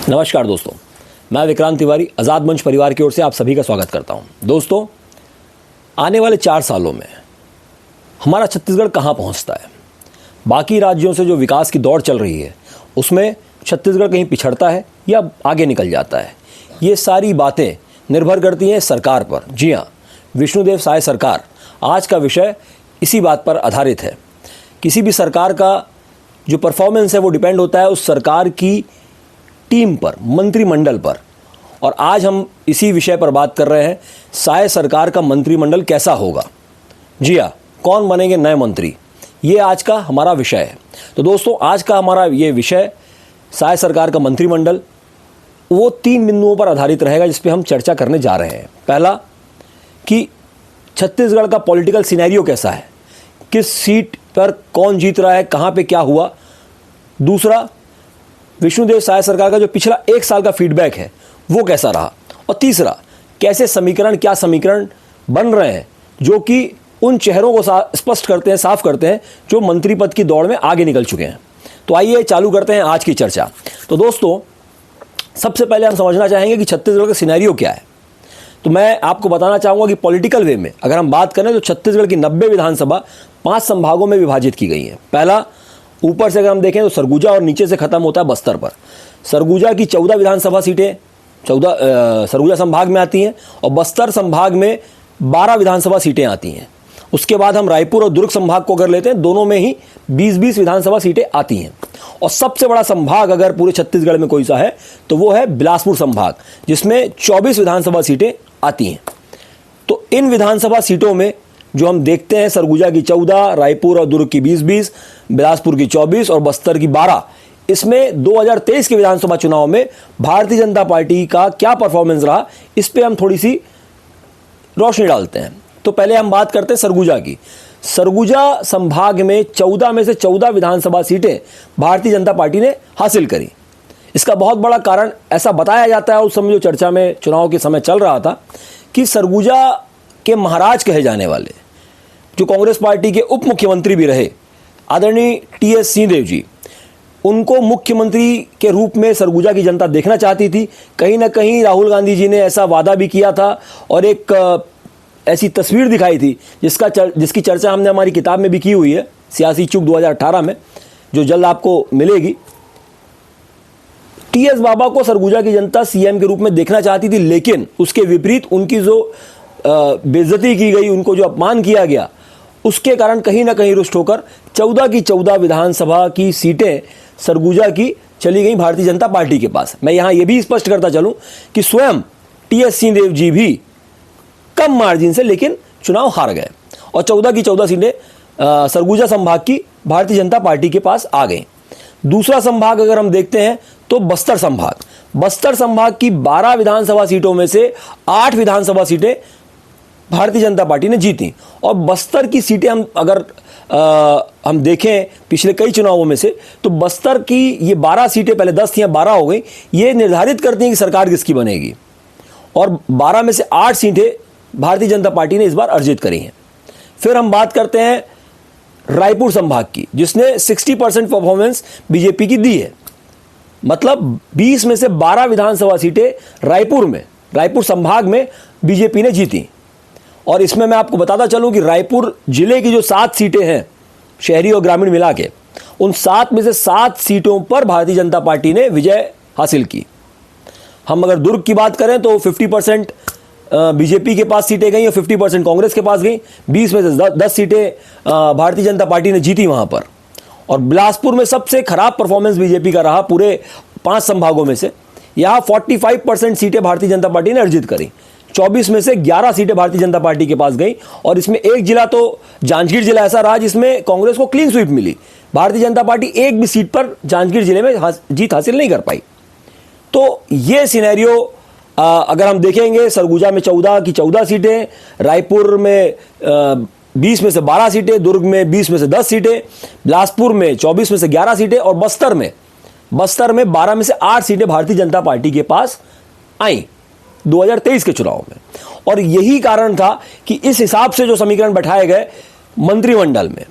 नमस्कार दोस्तों, मैं विक्रांत तिवारी आज़ाद मंच परिवार की ओर से आप सभी का स्वागत करता हूं। दोस्तों, आने वाले 4 सालों में हमारा छत्तीसगढ़ कहां पहुंचता है? बाकी राज्यों से जो विकास की दौड़ चल रही है उसमें छत्तीसगढ़ कहीं पिछड़ता है या आगे निकल जाता है? ये सारी बातें निर्भर करती हैं सरकार पर। जी हाँ, विष्णुदेव साय सरकार आज का विषय इसी बात पर आधारित है। किसी भी सरकार का जो परफॉर्मेंस है वो डिपेंड होता है उस सरकार की टीम पर, मंत्रिमंडल पर। और आज हम इसी विषय पर बात कर रहे हैं, साय सरकार का मंत्रिमंडल कैसा होगा। जी हाँ, कौन बनेंगे नए मंत्री, ये आज का हमारा विषय है। तो दोस्तों, आज का हमारा ये विषय साय सरकार का मंत्रिमंडल वो 3 बिंदुओं पर आधारित रहेगा जिस पे हम चर्चा करने जा रहे हैं। पहला कि छत्तीसगढ़ का पॉलिटिकल सिनेरियो कैसा है, किस सीट पर कौन जीत रहा है, कहाँ पे क्या हुआ। दूसरा, विष्णुदेव साय सरकार का जो पिछला 1 साल का फीडबैक है वो कैसा रहा। और तीसरा, कैसे क्या समीकरण बन रहे हैं जो कि उन चेहरों को स्पष्ट करते हैं, साफ करते हैं जो मंत्री पद की दौड़ में आगे निकल चुके हैं। तो आइए चालू करते हैं आज की चर्चा। तो दोस्तों, सबसे पहले हम समझना चाहेंगे कि छत्तीसगढ़ का सिनेरियो क्या है। तो मैं आपको बताना चाहूँगा कि पॉलिटिकल वे में अगर हम बात करें तो छत्तीसगढ़ की 90 विधानसभा 5 संभागों में विभाजित की गई है। पहला, ऊपर से अगर हम देखें तो सरगुजा और नीचे से खत्म होता है बस्तर पर। सरगुजा की 14 विधानसभा सीटें सरगुजा संभाग में आती हैं और बस्तर संभाग में 12 विधानसभा सीटें आती हैं। उसके बाद हम रायपुर और दुर्ग संभाग को अगर लेते हैं, दोनों में ही 20-20 विधानसभा सीटें आती हैं। और सबसे बड़ा संभाग अगर पूरे छत्तीसगढ़ में कोई सा है तो वो है बिलासपुर संभाग, जिसमें 24 विधानसभा सीटें आती हैं। तो इन विधानसभा सीटों में जो हम देखते हैं, सरगुजा की 14, रायपुर और दुर्ग की 20-20, बिलासपुर की 24 और बस्तर की 12, इसमें 2023 के विधानसभा चुनाव में भारतीय जनता पार्टी का क्या परफॉर्मेंस रहा, इस पे हम थोड़ी सी रोशनी डालते हैं। तो पहले हम बात करते हैं सरगुजा की। सरगुजा संभाग में 14 में से 14 विधानसभा सीटें भारतीय जनता पार्टी ने हासिल करी। इसका बहुत बड़ा कारण ऐसा बताया जाता है, उस समय जो चर्चा में चुनाव के समय चल रहा था, कि सरगुजा के महाराज कहे जाने वाले जो कांग्रेस पार्टी के उप मुख्यमंत्री भी रहे, आदरणीय टीएस सिंहदेव जी, उनको मुख्यमंत्री के रूप में सरगुजा की जनता देखना चाहती थी। कहीं ना कहीं राहुल गांधी जी ने ऐसा वादा भी किया था और एक ऐसी तस्वीर दिखाई थी जिसकी चर्चा हमने हमारी किताब में भी की हुई है, सियासी चूक 2018 में, जो जल्द आपको मिलेगी। टीएस बाबा को सरगुजा की जनता सीएम के रूप में देखना चाहती थी, लेकिन उसके विपरीत उनकी जो बेइज्जती की गई, उनको जो अपमान किया गया, उसके कारण कहीं ना कहीं रुष्ट होकर 14 की 14 विधानसभा की सीटें सरगुजा की चली गई भारतीय जनता पार्टी के पास। मैं यहां यह भी स्पष्ट करता चलूं कि स्वयं टीएस सिंहदेव जी भी कम मार्जिन से लेकिन चुनाव हार गए और 14 की 14 सीटें सरगुजा संभाग की भारतीय जनता पार्टी के पास आ गई। दूसरा संभाग अगर हम देखते हैं तो बस्तर संभाग की 12 विधानसभा सीटों में से 8 विधानसभा सीटें भारतीय जनता पार्टी ने जीती। और बस्तर की सीटें हम देखें पिछले कई चुनावों में से, तो बस्तर की ये 12 सीटें, पहले 10 थी, 12 हो गई, ये निर्धारित करती हैं कि सरकार किसकी बनेगी। और 12 में से 8 सीटें भारतीय जनता पार्टी ने इस बार अर्जित करी हैं। फिर हम बात करते हैं रायपुर संभाग की, जिसने 60% परफॉर्मेंस बीजेपी की दी है। मतलब 20 में से 12 विधानसभा सीटें रायपुर संभाग में बीजेपी ने जीती। और इसमें मैं आपको बताता चलूं कि रायपुर जिले की जो 7 सीटें हैं, शहरी और ग्रामीण मिला के, उन 7 में से 7 सीटों पर भारतीय जनता पार्टी ने विजय हासिल की। हम अगर दुर्ग की बात करें तो 50% बीजेपी के पास सीटें गई और 50% कांग्रेस के पास गई। 20 में से 10 सीटें भारतीय जनता पार्टी ने जीती वहां पर। और बिलासपुर में सबसे खराब परफॉर्मेंस बीजेपी का रहा पूरे 5 संभागों में से। यहां 45% सीटें भारतीय जनता पार्टी ने अर्जित करी। 24 में से 11 सीटें भारतीय जनता पार्टी के पास गई और इसमें एक जिला तो जांजगीर जिला ऐसा रहा जिसमें कांग्रेस को क्लीन स्वीप मिली। भारतीय जनता पार्टी एक भी सीट पर जांजगीर जिले में जीत हासिल नहीं कर पाई। तो ये सिनेरियो अगर हम देखेंगे, सरगुजा में 14 की 14 सीटें, रायपुर में 20 में से 12 सीटें, दुर्ग में 20 में से 10 सीटें, बिलासपुर में 24 में से 11 सीटें और बस्तर में 12 में से 8 सीटें भारतीय जनता पार्टी के पास आई 2023 के चुनाव में। और यही कारण था कि इस हिसाब से जो समीकरण बैठाए गए मंत्रिमंडल में,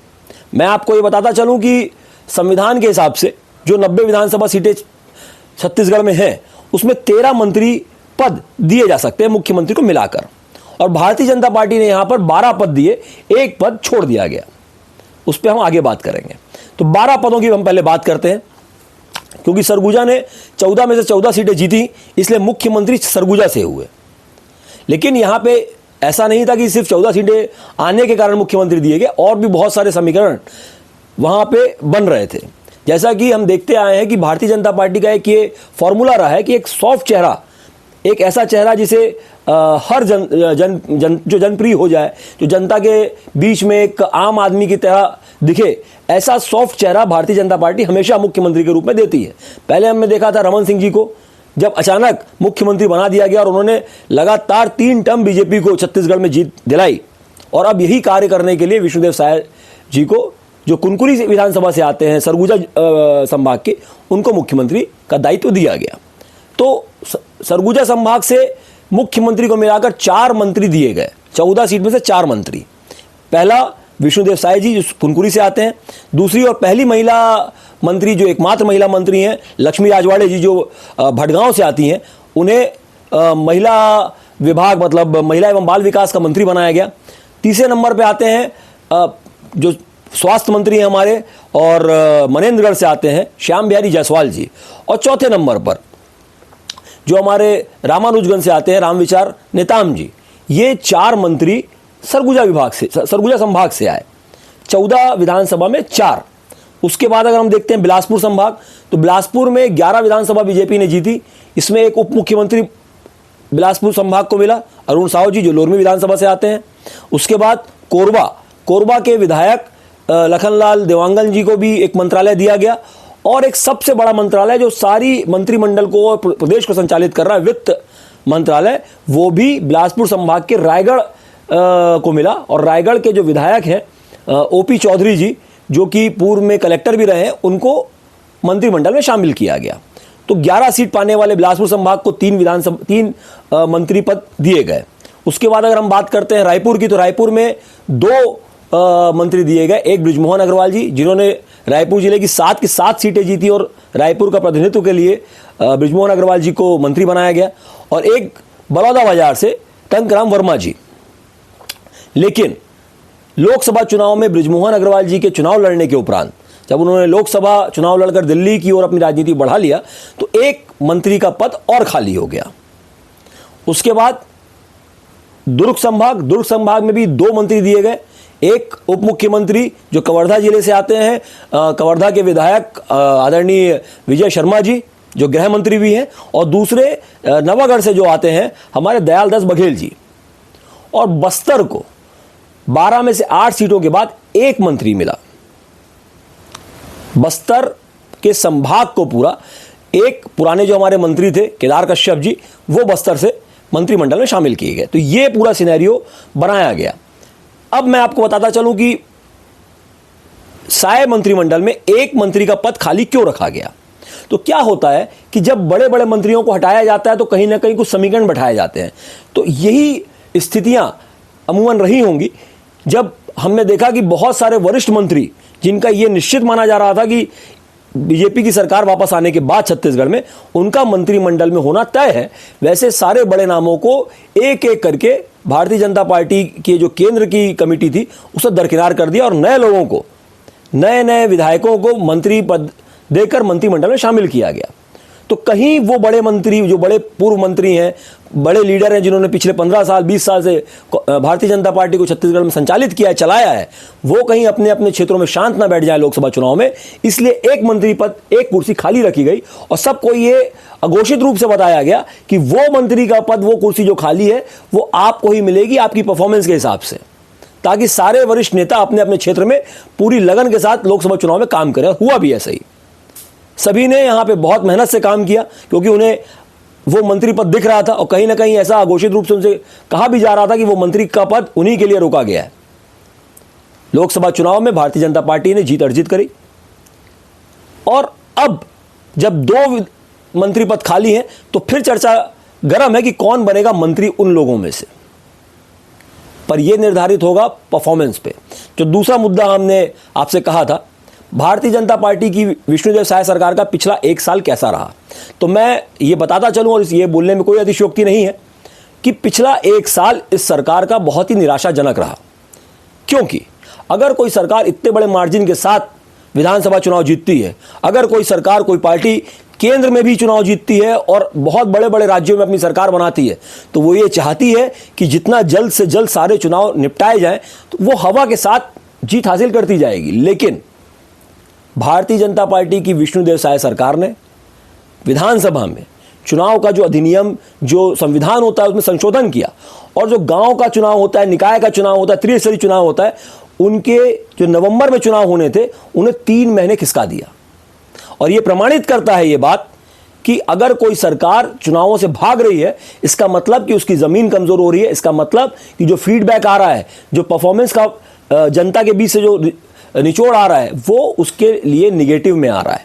मैं आपको ये बताता चलूं कि संविधान के हिसाब से जो 90 विधानसभा सीटें छत्तीसगढ़ में हैं उसमें 13 मंत्री पद दिए जा सकते हैं मुख्यमंत्री को मिलाकर, और भारतीय जनता पार्टी ने यहां पर 12 पद दिए, एक पद छोड़ दिया गया। उस पर हम आगे बात करेंगे। तो 12 पदों की हम पहले बात करते हैं, क्योंकि सरगुजा ने 14 में से 14 सीटें जीती, इसलिए मुख्यमंत्री सरगुजा से हुए। लेकिन यहां पे ऐसा नहीं था कि सिर्फ 14 सीटें आने के कारण मुख्यमंत्री दिए गए, और भी बहुत सारे समीकरण वहां पे बन रहे थे। जैसा कि हम देखते आए हैं कि भारतीय जनता पार्टी का एक ये फॉर्मूला रहा है कि एक सॉफ्ट चेहरा, एक ऐसा चेहरा जिसे हर जो जनप्रिय हो जाए, जो जनता के बीच में एक आम आदमी की तरह दिखे, ऐसा सॉफ्ट चेहरा भारतीय जनता पार्टी हमेशा मुख्यमंत्री के रूप में देती है। पहले हमने देखा था रमन सिंह जी को, जब अचानक मुख्यमंत्री बना दिया गया और उन्होंने लगातार 3 टर्म बीजेपी को छत्तीसगढ़ में जीत दिलाई, और अब यही कार्य करने के लिए विष्णुदेव साय जी को, जो कुनकुरी विधानसभा से आते हैं, सरगुजा संभाग के, उनको मुख्यमंत्री का दायित्व दिया गया। तो सरगुजा संभाग से मुख्यमंत्री को मिलाकर 4 मंत्री दिए गए, 14 सीट में से 4 मंत्री। पहला विष्णुदेव साय जी जो कुनकुरी से आते हैं, दूसरी और पहली महिला मंत्री, जो एकमात्र महिला मंत्री हैं, लक्ष्मी राजवाड़े जी जो भटगांव से आती हैं, उन्हें महिला विभाग मतलब महिला एवं बाल विकास का मंत्री बनाया गया। तीसरे नंबर पे आते हैं जो स्वास्थ्य मंत्री हैं हमारे, और मनेन्द्रगढ़ से आते हैं श्याम बिहारी जायसवाल जी, और चौथे नंबर पर जो हमारे रामानुजगंज से आते हैं रामविचार नेताम जी। ये 4 मंत्री सरगुजा विभाग से, सरगुजा संभाग से आए, 14 विधानसभा में 4। उसके बाद अगर हम देखते हैं बिलासपुर संभाग, तो बिलासपुर में 11 विधानसभा बीजेपी ने जीती। इसमें एक उप मुख्यमंत्री बिलासपुर संभाग को मिला, अरुण साहू जी जो लोरमी विधानसभा से आते हैं। उसके बाद कोरबा के विधायक लखनलाल देवांगन जी को भी एक मंत्रालय दिया गया, और एक सबसे बड़ा मंत्रालय जो सारी मंत्रिमंडल को और प्रदेश को संचालित कर रहा है, वित्त मंत्रालय, वो भी बिलासपुर संभाग के रायगढ़ को मिला। और रायगढ़ के जो विधायक हैं ओपी चौधरी जी, जो कि पूर्व में कलेक्टर भी रहे हैं, उनको मंत्रिमंडल में शामिल किया गया। तो 11 सीट पाने वाले बिलासपुर संभाग को 3 मंत्री पद दिए गए। उसके बाद अगर हम बात करते हैं रायपुर की, तो रायपुर में 2 मंत्री दिए गए। एक बृजमोहन अग्रवाल जी, जिन्होंने रायपुर जिले की 7 की 7 सीटें जीती, और रायपुर का प्रतिनिधित्व के लिए बृजमोहन अग्रवाल जी को मंत्री बनाया गया। और एक बलौदाबाजार से टंकराम वर्मा जी। लेकिन लोकसभा चुनाव में बृजमोहन अग्रवाल जी के चुनाव लड़ने के उपरांत, जब उन्होंने लोकसभा चुनाव लड़कर दिल्ली की ओर अपनी राजनीति बढ़ा लिया, तो एक मंत्री का पद और खाली हो गया। उसके बाद दुर्ग संभाग में भी 2 मंत्री दिए गए। एक उप मुख्यमंत्री जो कवर्धा जिले से आते हैं, कवर्धा के विधायक आदरणीय विजय शर्मा जी जो गृह मंत्री भी हैं, और दूसरे नवागढ़ से जो आते हैं हमारे दयालदास बघेल जी। और बस्तर को 12 में से 8 सीटों के बाद एक मंत्री मिला। बस्तर के संभाग को पूरा एक पुराने जो हमारे मंत्री थे केदार कश्यप जी, वो बस्तर से मंत्रिमंडल में शामिल किए गए। तो ये पूरा सिनेरियो बनाया गया। अब मैं आपको बताता चलूं कि साय मंत्रिमंडल में एक मंत्री का पद खाली क्यों रखा गया। तो क्या होता है कि जब बड़े बड़े मंत्रियों को हटाया जाता है तो कहीं ना कहीं कुछ समीकरण बैठाए जाते हैं। तो यही स्थितियां अमूमन रही होंगी जब हमने देखा कि बहुत सारे वरिष्ठ मंत्री, जिनका यह निश्चित माना जा रहा था कि बीजेपी की सरकार वापस आने के बाद छत्तीसगढ़ में उनका मंत्रिमंडल में होना तय है, वैसे सारे बड़े नामों को एक एक करके भारतीय जनता पार्टी की जो केंद्र की कमेटी थी उसे दरकिनार कर दिया, और नए लोगों को, नए विधायकों को मंत्री पद देकर मंत्रिमंडल में शामिल किया गया। तो कहीं वो बड़े मंत्री, जो बड़े पूर्व मंत्री हैं, बड़े लीडर हैं, जिन्होंने पिछले 15 साल 20 साल से भारतीय जनता पार्टी को छत्तीसगढ़ में संचालित किया है, चलाया है, वो कहीं अपने अपने क्षेत्रों में शांत ना बैठ जाए लोकसभा चुनाव में, इसलिए एक मंत्री पद, एक कुर्सी खाली रखी गई। और सबको ये अघोषित रूप से बताया गया कि वो मंत्री का पद, वो कुर्सी जो खाली है, वो आपको ही मिलेगी आपकी परफॉर्मेंस के हिसाब से, ताकि सारे वरिष्ठ नेता अपने अपने क्षेत्र में पूरी लगन के साथ लोकसभा चुनाव में काम करें। हुआ भी ऐसा ही। सभी ने यहां पे बहुत मेहनत से काम किया, क्योंकि उन्हें वो मंत्री पद दिख रहा था, और कहीं ना कहीं ऐसा अघोषित रूप से उनसे कहा भी जा रहा था कि वो मंत्री का पद उन्हीं के लिए रोका गया है। लोकसभा चुनाव में भारतीय जनता पार्टी ने जीत अर्जित करी, और अब जब 2 मंत्री पद खाली हैं तो फिर चर्चा गर्म है कि कौन बनेगा मंत्री उन लोगों में से। पर यह निर्धारित होगा परफॉर्मेंस पे। जो दूसरा मुद्दा हमने आपसे कहा था, भारतीय जनता पार्टी की विष्णुदेव साय सरकार का पिछला 1 साल कैसा रहा, तो मैं ये बताता चलूं, और ये बोलने में कोई अतिशयोक्ति नहीं है कि पिछला 1 साल इस सरकार का बहुत ही निराशाजनक रहा। क्योंकि अगर कोई सरकार इतने बड़े मार्जिन के साथ विधानसभा चुनाव जीतती है, अगर कोई सरकार, कोई पार्टी केंद्र में भी चुनाव जीतती है और बहुत बड़े बड़े राज्यों में अपनी सरकार बनाती है, तो वो ये चाहती है कि जितना जल्द से जल्द सारे चुनाव निपटाए जाएं, तो वो हवा के साथ जीत हासिल करती जाएगी। लेकिन भारतीय जनता पार्टी की विष्णुदेव साय सरकार ने विधानसभा में चुनाव का जो अधिनियम, जो संविधान होता है, उसमें संशोधन किया, और जो गांव का चुनाव होता है, निकाय का चुनाव होता है, त्रिस्तरीय चुनाव होता है, उनके जो नवंबर में चुनाव होने थे उन्हें 3 महीने खिसका दिया। और यह प्रमाणित करता है ये बात कि अगर कोई सरकार चुनावों से भाग रही है, इसका मतलब कि उसकी जमीन कमजोर हो रही है, इसका मतलब कि जो फीडबैक आ रहा है, जो परफॉर्मेंस का जनता के बीच से जो निचोड़ आ रहा है, वो उसके लिए निगेटिव में आ रहा है।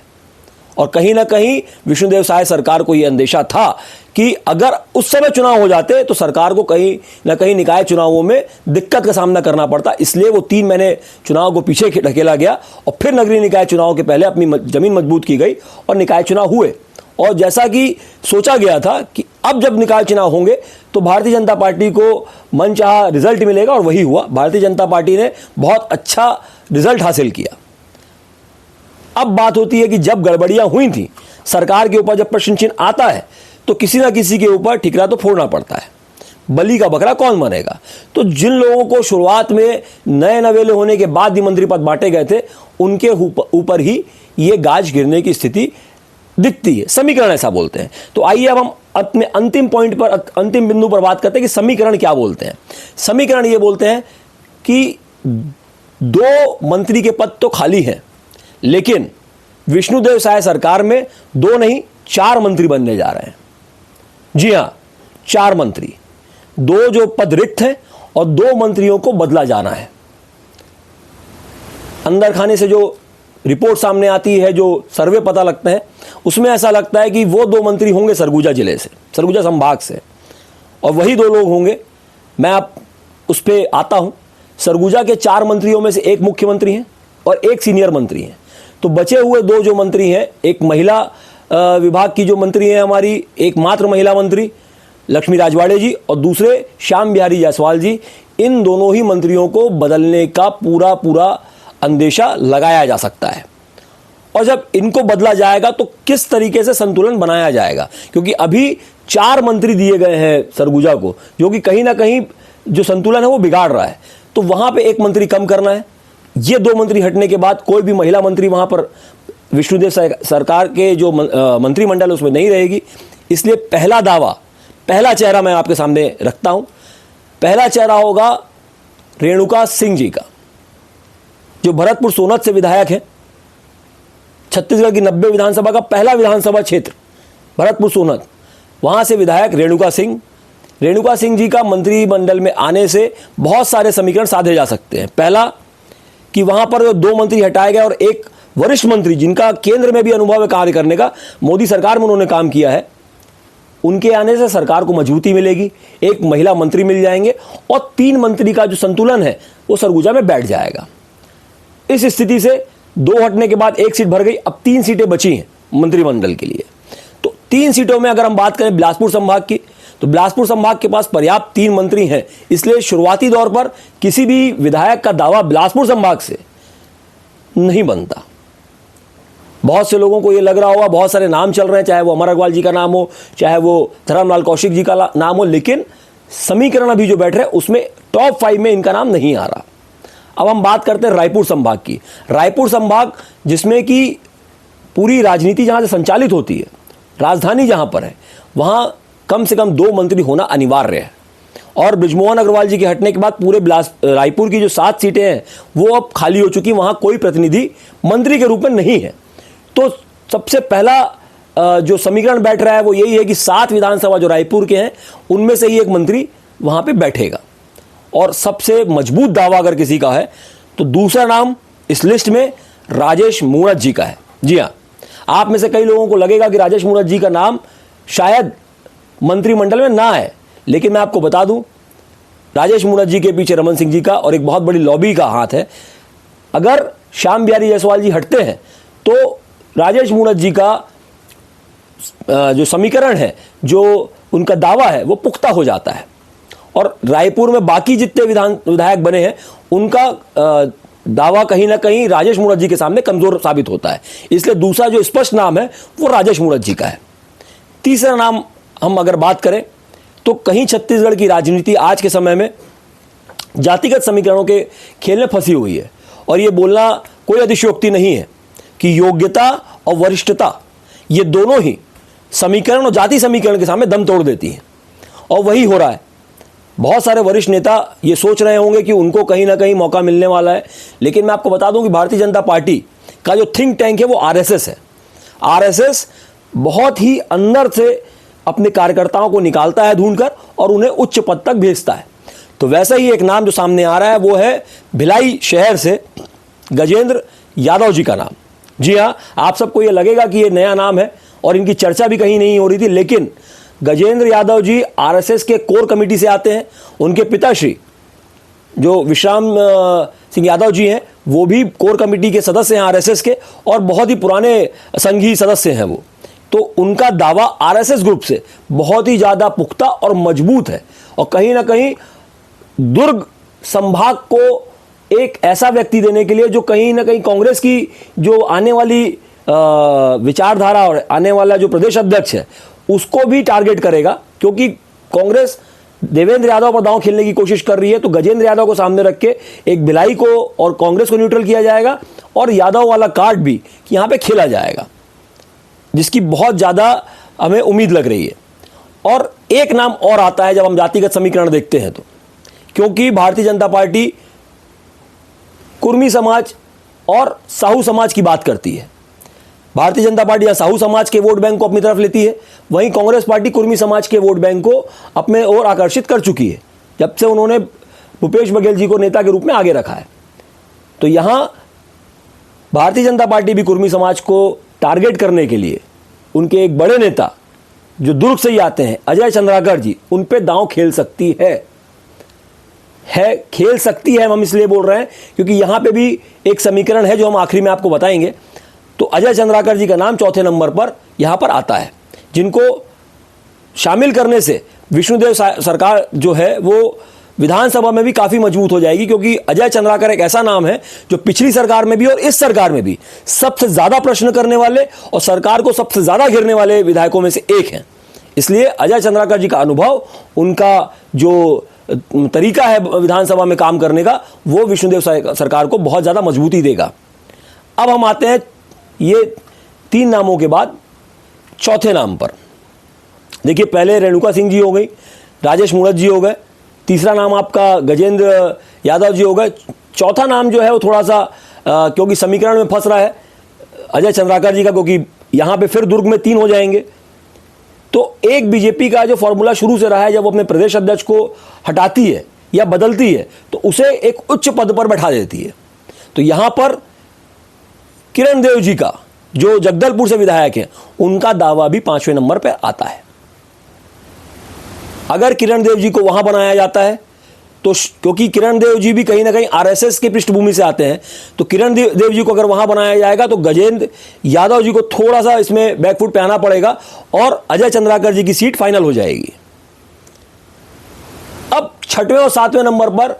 और कहीं ना कहीं विष्णुदेव साय सरकार को यह अंदेशा था कि अगर उस समय चुनाव हो जाते तो सरकार को कहीं ना कहीं निकाय चुनावों में दिक्कत का सामना करना पड़ता, इसलिए वो 3 महीने चुनाव को पीछे ढकेला गया और फिर नगरीय निकाय चुनाव के पहले अपनी जमीन मजबूत की गई और निकाय चुनाव हुए। और जैसा कि सोचा गया था कि अब जब निकाय चुनाव होंगे तो भारतीय जनता पार्टी को मनचाहा रिजल्ट मिलेगा, और वही हुआ। भारतीय जनता पार्टी ने बहुत अच्छा रिजल्ट हासिल किया। अब बात होती है कि जब गड़बड़ियां हुई थी, सरकार के ऊपर जब प्रश्न चिन्ह आता है, तो किसी ना किसी के ऊपर ठिकरा तो फोड़ना पड़ता है। बलि का बकरा कौन बनेगा? तो जिन लोगों को शुरुआत में नए नवेले होने के बाद भी मंत्री पद बांटे गए थे, उनके ऊपर ही ये गाज गिरने की स्थिति दिखती है। समीकरण ऐसा बोलते हैं। तो आइए अब हम अपने अंतिम पॉइंट पर, अंतिम बिंदु पर बात करते हैं कि समीकरण क्या बोलते हैं। समीकरण ये बोलते हैं कि 2 मंत्री के पद तो खाली हैं, लेकिन विष्णुदेव साय सरकार में 2 नहीं 4 मंत्री बनने जा रहे हैं। जी हां, 4 मंत्री, 2 जो पद रिक्त हैं और 2 मंत्रियों को बदला जाना है। अंदर खाने से जो रिपोर्ट सामने आती है, जो सर्वे पता लगता है, उसमें ऐसा लगता है कि वो 2 मंत्री होंगे सरगुजा जिले से, सरगुजा संभाग से, और वही 2 लोग होंगे। मैं आप उस पर आता हूं। सरगुजा के 4 मंत्रियों में से 1 मुख्यमंत्री हैं और 1 सीनियर मंत्री हैं। तो बचे हुए 2 जो मंत्री हैं, एक महिला विभाग की जो मंत्री हैं हमारी, एकमात्र महिला मंत्री लक्ष्मी राजवाड़े जी, और दूसरे श्याम बिहारी जायसवाल जी, इन दोनों ही मंत्रियों को बदलने का पूरा अंदेशा लगाया जा सकता है। और जब इनको बदला जाएगा तो किस तरीके से संतुलन बनाया जाएगा, क्योंकि अभी 4 मंत्री दिए गए हैं सरगुजा को, जो कि कहीं ना कहीं जो संतुलन है वो बिगाड़ रहा है। तो वहां पे 1 मंत्री कम करना है। ये 2 मंत्री हटने के बाद कोई भी महिला मंत्री वहां पर विष्णुदेव सरकार के जो मंत्रिमंडल उसमें नहीं रहेगी। इसलिए पहला दावा, पहला चेहरा मैं आपके सामने रखता हूं। पहला चेहरा होगा रेणुका सिंह जी का, जो भरतपुर सोनत से विधायक है। छत्तीसगढ़ की 90 विधानसभा का पहला विधानसभा क्षेत्र भरतपुर सोनत, वहां से विधायक रेणुका सिंह। रेणुका सिंह जी का मंत्रिमंडल में आने से बहुत सारे समीकरण साधे जा सकते हैं। पहला कि वहां पर 2 मंत्री हटाए गए और 1 वरिष्ठ मंत्री, जिनका केंद्र में भी अनुभव है कार्य करने का, मोदी सरकार में उन्होंने काम किया है, उनके आने से सरकार को मजबूती मिलेगी। 1 महिला मंत्री मिल जाएंगे और 3 मंत्री का जो संतुलन है वो सरगुजा में बैठ जाएगा। इस स्थिति से 2 हटने के बाद 1 सीट भर गई, अब 3 सीटें बची हैं मंत्रिमंडल के लिए। तो 3 सीटों में अगर हम बात करें बिलासपुर संभाग की, तो बिलासपुर संभाग के पास पर्याप्त 3 मंत्री हैं। इसलिए शुरुआती दौर पर किसी भी विधायक का दावा बिलासपुर संभाग से नहीं बनता। बहुत से लोगों को यह लग रहा होगा, बहुत सारे नाम चल रहे हैं, चाहे वो अमर अग्रवाल जी का नाम हो, चाहे वो धर्मलाल कौशिक जी का नाम हो, लेकिन समीकरण अभी जो बैठ रहे हैं उसमें टॉप 5 में इनका नाम नहीं आ रहा। अब हम बात करते हैं रायपुर संभाग की। रायपुर संभाग, जिसमें कि पूरी राजनीति जहां से संचालित होती है, राजधानी जहां पर है, वहां कम से कम 2 मंत्री होना अनिवार्य है। और बृजमोहन अग्रवाल जी के हटने के बाद पूरे रायपुर की जो 7 सीटें हैं वो अब खाली हो चुकी, वहां कोई प्रतिनिधि मंत्री के रूप में नहीं है। तो सबसे पहला जो समीकरण बैठ रहा है वो यही है कि 7 विधानसभा जो रायपुर के हैं उनमें से ही 1 मंत्री वहां पे बैठेगा। और सबसे मजबूत दावा अगर किसी का है तो दूसरा नाम इस लिस्ट में राजेश मूणत जी का है। जी हाँ, आप में से कई लोगों को लगेगा कि राजेश मूणत जी का नाम शायद मंत्रिमंडल में ना है, लेकिन मैं आपको बता दूं, राजेश मूणत जी के पीछे रमन सिंह जी का और एक बहुत बड़ी लॉबी का हाथ है। अगर श्याम बिहारी जायसवाल जी हटते हैं तो राजेश मूणत जी का जो समीकरण है, जो उनका दावा है, वो पुख्ता हो जाता है और रायपुर में बाकी जितने विधायक बने हैं उनका दावा कहीं ना कहीं राजेश मूणत जी के सामने कमजोर साबित होता है। इसलिए दूसरा जो स्पष्ट नाम है वो राजेश मूणत जी का है। तीसरा नाम हम अगर बात करें तो कहीं छत्तीसगढ़ की राजनीति आज के समय में जातिगत समीकरणों के खेल में फंसी हुई है और ये बोलना कोई अतिशयोक्ति नहीं है कि योग्यता और वरिष्ठता ये दोनों ही समीकरण और जाति समीकरण के सामने दम तोड़ देती हैं और वही हो रहा है। बहुत सारे वरिष्ठ नेता ये सोच रहे होंगे कि उनको कहीं ना कहीं मौका मिलने वाला है, लेकिन मैं आपको बता दूं कि भारतीय जनता पार्टी का जो थिंक टैंक है वो आरएसएस है। आरएसएस बहुत ही अंदर से अपने कार्यकर्ताओं को निकालता है ढूंढकर और उन्हें उच्च पद तक भेजता है। तो वैसा ही एक नाम जो सामने आ रहा है वो है भिलाई शहर से गजेंद्र यादव जी का नाम। जी हाँ, आप सबको ये लगेगा कि ये नया नाम है और इनकी चर्चा भी कहीं नहीं हो रही थी, लेकिन गजेंद्र यादव जी आरएसएस के कोर कमेटी से आते हैं। उनके पिताश्री जो विश्राम सिंह यादव जी हैं वो भी कोर कमेटी के सदस्य हैं आरएसएस के और बहुत ही पुराने संघीय सदस्य हैं वो। तो उनका दावा आरएसएस ग्रुप से बहुत ही ज़्यादा पुख्ता और मजबूत है और कहीं ना कहीं दुर्ग संभाग को एक ऐसा व्यक्ति देने के लिए जो कहीं ना कहीं कांग्रेस की जो आने वाली विचारधारा और आने वाला जो प्रदेश अध्यक्ष है उसको भी टारगेट करेगा, क्योंकि कांग्रेस देवेंद्र यादव पर दांव खेलने की कोशिश कर रही है। तो गजेंद्र यादव को सामने रख के एक भिलाई को और कांग्रेस को न्यूट्रल किया जाएगा और यादव वाला कार्ड भी यहां पे खेला जाएगा, जिसकी बहुत ज़्यादा हमें उम्मीद लग रही है। और एक नाम और आता है जब हम जातिगत समीकरण देखते हैं तो, क्योंकि भारतीय जनता पार्टी कुर्मी समाज और साहू समाज की बात करती है। भारतीय जनता पार्टी या साहू समाज के वोट बैंक को अपनी तरफ लेती है, वहीं कांग्रेस पार्टी कुर्मी समाज के वोट बैंक को अपने ओर आकर्षित कर चुकी है जब से उन्होंने भूपेश बघेल जी को नेता के रूप में आगे रखा है। तो यहां भारतीय जनता पार्टी भी कुर्मी समाज को टारगेट करने के लिए उनके एक बड़े नेता जो दुर्ग से ही आते हैं अजय चंद्राकर जी, उन पे दांव खेल सकती है खेल सकती है। हम इसलिए बोल रहे हैं क्योंकि यहां पे भी एक समीकरण है जो हम आखिरी में आपको बताएंगे। तो अजय चंद्राकर जी का नाम चौथे नंबर पर यहां पर आता है, जिनको शामिल करने से विष्णुदेव सरकार जो है वो विधानसभा में भी काफी मजबूत हो जाएगी, क्योंकि अजय चंद्राकर एक ऐसा नाम है जो पिछली सरकार में भी और इस सरकार में भी सबसे ज्यादा प्रश्न करने वाले और सरकार को सबसे ज्यादा घेरने वाले विधायकों में से एक हैं। इसलिए अजय चंद्राकर जी का अनुभव, उनका जो तरीका है विधानसभा में काम करने का, वो विष्णुदेव सरकार को बहुत ज्यादा मजबूती देगा। अब हम आते हैं ये 3 नामों के बाद चौथे नाम पर। देखिए, पहले रेणुका सिंह जी हो गई, राजेश मूणत जी हो गए, तीसरा नाम आपका गजेंद्र यादव जी हो गए, चौथा नाम जो है वो थोड़ा सा क्योंकि समीकरण में फंस रहा है अजय चंद्राकर जी का, क्योंकि यहां पे फिर दुर्ग में 3 हो जाएंगे। तो एक बीजेपी का जो फॉर्मूला शुरू से रहा है, जब वो अपने प्रदेश अध्यक्ष को हटाती है या बदलती है तो उसे एक उच्च पद पर बैठा देती है। तो यहां पर किरण देव जी का, जो जगदलपुर से विधायक हैं, उनका दावा भी 5वें नंबर पर आता है। अगर किरण देव जी को वहां बनाया जाता है तो, क्योंकि किरण देव जी भी कहीं ना कहीं आरएसएस की पृष्ठभूमि से आते हैं, तो किरण देव जी को अगर वहां बनाया जाएगा तो गजेंद्र यादव जी को थोड़ा सा इसमें बैकफुट पे आना पड़ेगा और अजय चंद्राकर जी की सीट फाइनल हो जाएगी। अब 6वें और 7वें नंबर पर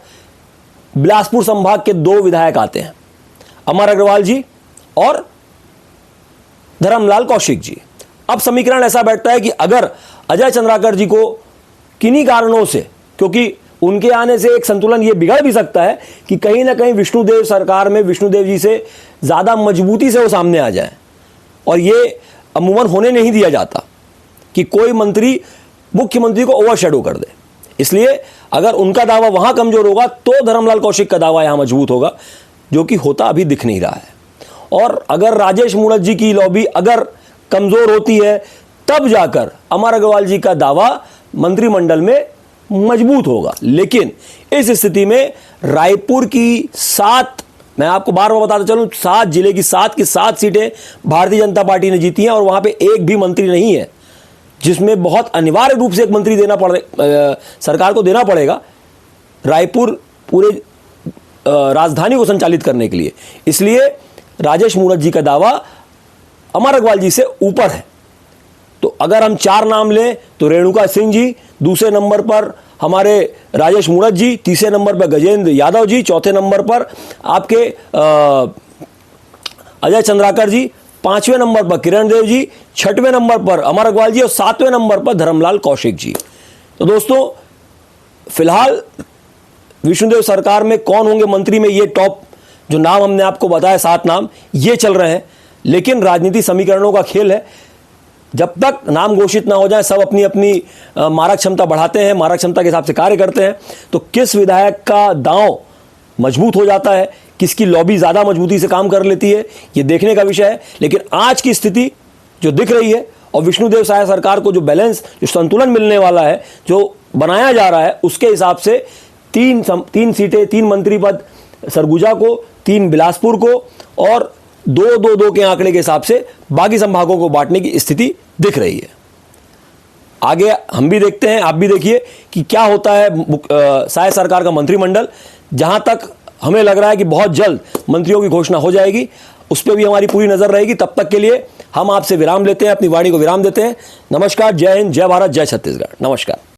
बिलासपुर संभाग के 2 विधायक आते हैं, अमर अग्रवाल जी और धर्मलाल कौशिक जी। अब समीकरण ऐसा बैठता है कि अगर अजय चंद्राकर जी को किन्हीं कारणों से, क्योंकि उनके आने से एक संतुलन ये बिगड़ भी सकता है कि कहीं ना कहीं विष्णुदेव सरकार में विष्णुदेव जी से ज़्यादा मजबूती से वो सामने आ जाए, और ये अमूमन होने नहीं दिया जाता कि कोई मंत्री मुख्यमंत्री को ओवरशैडो कर दे। इसलिए अगर उनका दावा वहाँ कमज़ोर होगा तो धर्मलाल कौशिक का दावा यहाँ मजबूत होगा, जो कि होता अभी दिख नहीं रहा है। और अगर राजेश मूणत जी की लॉबी अगर कमज़ोर होती है तब जाकर अमर अग्रवाल जी का दावा मंत्रिमंडल में मजबूत होगा। लेकिन इस स्थिति में रायपुर की 7, मैं आपको बार बार बताता चलूं, 7 जिले की 7 की 7 सीटें भारतीय जनता पार्टी ने जीती हैं और वहां पे एक भी मंत्री नहीं है, जिसमें बहुत अनिवार्य रूप से एक मंत्री सरकार को देना पड़ेगा। रायपुर पूरे राजधानी को संचालित करने के लिए। इसलिए राजेश मूणत जी का दावा अमर अग्रवाल जी से ऊपर है। तो अगर हम 4 नाम लें तो रेणुका सिंह जी, दूसरे नंबर पर हमारे राजेश मूणत जी, तीसरे नंबर पर गजेंद्र यादव जी, चौथे नंबर पर आपके अजय चंद्राकर जी, 5वें नंबर पर किरण देव जी, 6वें नंबर पर अमर अग्रवाल जी और 7वें नंबर पर धर्मलाल कौशिक जी। तो दोस्तों फिलहाल विष्णुदेव सरकार में कौन होंगे मंत्री में, ये टॉप जो नाम हमने आपको बताया 7 नाम ये चल रहे हैं। लेकिन राजनीति समीकरणों का खेल है, जब तक नाम घोषित ना हो जाए सब अपनी अपनी मारक क्षमता बढ़ाते हैं, मारक क्षमता के हिसाब से कार्य करते हैं। तो किस विधायक का दांव मजबूत हो जाता है, किसकी लॉबी ज़्यादा मजबूती से काम कर लेती है, ये देखने का विषय है। लेकिन आज की स्थिति जो दिख रही है और विष्णुदेव साय सरकार को जो बैलेंस, जो संतुलन मिलने वाला है, जो बनाया जा रहा है, उसके हिसाब से 3 सीटें, 3 मंत्री पद सरगुजा को, 3 बिलासपुर को और 2-2-2 के आंकड़े के हिसाब से बाकी संभागों को बांटने की स्थिति दिख रही है। आगे हम भी देखते हैं, आप भी देखिए कि क्या होता है साय सरकार का मंत्रिमंडल। जहां तक हमें लग रहा है कि बहुत जल्द मंत्रियों की घोषणा हो जाएगी, उस पर भी हमारी पूरी नजर रहेगी। तब तक के लिए हम आपसे विराम लेते हैं, अपनी वाणी को विराम देते हैं। नमस्कार, जय हिंद, जय भारत, जय छत्तीसगढ़। नमस्कार।